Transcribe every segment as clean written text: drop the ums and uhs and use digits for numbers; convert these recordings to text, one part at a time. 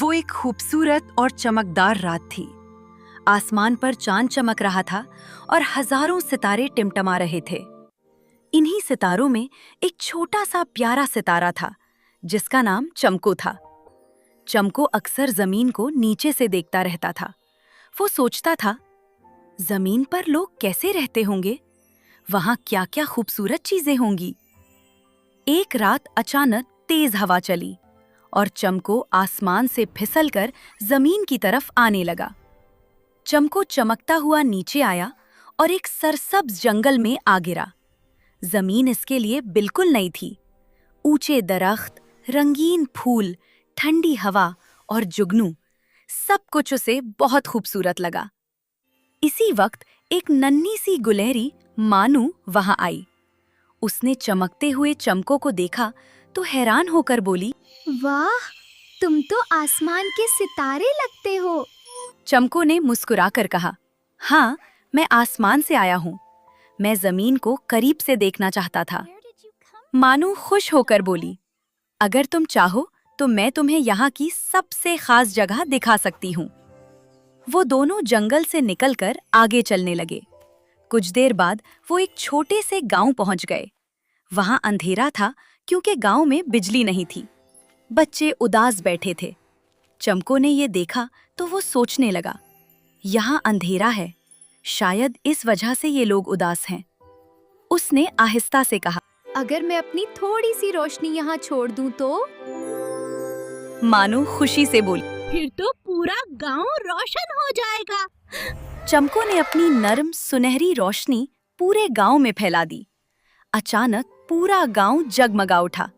वो एक खूबसूरत और चमकदार रात थी। आसमान पर चांद चमक रहा था और हजारों सितारे टिमटमा रहे थे। इन्हीं सितारों में एक छोटा सा प्यारा सितारा था जिसका नाम चमको था। चमको अक्सर जमीन को नीचे से देखता रहता था। वो सोचता था, जमीन पर लोग कैसे रहते होंगे, वहां क्या क्या खूबसूरत चीजें होंगी। एक रात अचानक तेज हवा चली और चमको आसमान से फिसलकर जमीन की तरफ आने लगा। चमको चमकता हुआ नीचे आया और एक सरसब्ज जंगल में आ गिरा। जमीन इसके लिए बिल्कुल नई थी। ऊंचे दरख्त, रंगीन फूल, ठंडी हवा और जुगनू, सब कुछ उसे बहुत खूबसूरत लगा। इसी वक्त एक नन्ही सी गुलहरी मानू वहां आई। उसने चमकते हुए चमको को देखा तो हैरान होकर बोली, वाह, तुम तो आसमान के सितारे लगते हो। चमको ने मुस्कुराकर कहा, हाँ, मैं आसमान से आया हूँ। मैं जमीन को करीब से देखना चाहता था। मानू खुश होकर बोली, अगर तुम चाहो तो मैं तुम्हें यहाँ की सबसे खास जगह दिखा सकती हूँ। वो दोनों जंगल से निकलकर आगे चलने लगे। कुछ देर बाद वो एक छोटे से गांव पहुंच गए। वहां अंधेरा था क्योंकि गांव में बिजली नहीं थी। बच्चे उदास बैठे थे। चमको ने ये देखा तो वो सोचने लगा, यहाँ अंधेरा है, शायद इस वजह से ये लोग उदास हैं। उसने आहिस्ता से कहा, अगर मैं अपनी थोड़ी सी रोशनी यहाँ छोड़ दूं तो? मानू खुशी से बोली, फिर तो पूरा गांव रोशन हो जाएगा। चमको ने अपनी नर्म सुनहरी रोशनी पूरे गांव में फैला दी। अचानक पूरा गांव जगमगा उठा।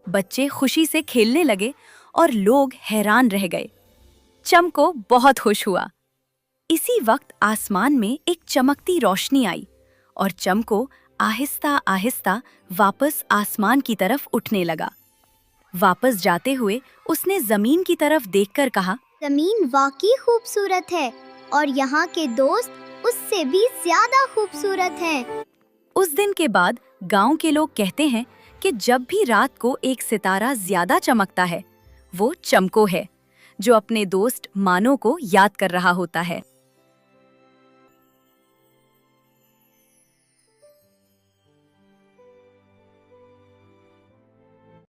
बच्चे खुशी से खेलने लगे और लोग हैरान रह गए। चमको बहुत खुश हुआ। इसी वक्त आसमान में एक चमकती रोशनी आई और चमको आहिस्ता आहिस्ता वापस आसमान की तरफ उठने लगा। वापस जाते हुए उसने जमीन की तरफ देखकर कहा, जमीन वाकई खूबसूरत है और यहाँ के दोस्त उससे भी ज्यादा खूबसूरत हैं। उस दिन के बाद गांव के लोग कहते हैं कि जब भी रात को एक सितारा ज्यादा चमकता है, वो चमको है, जो अपने दोस्त मानो को याद कर रहा होता है।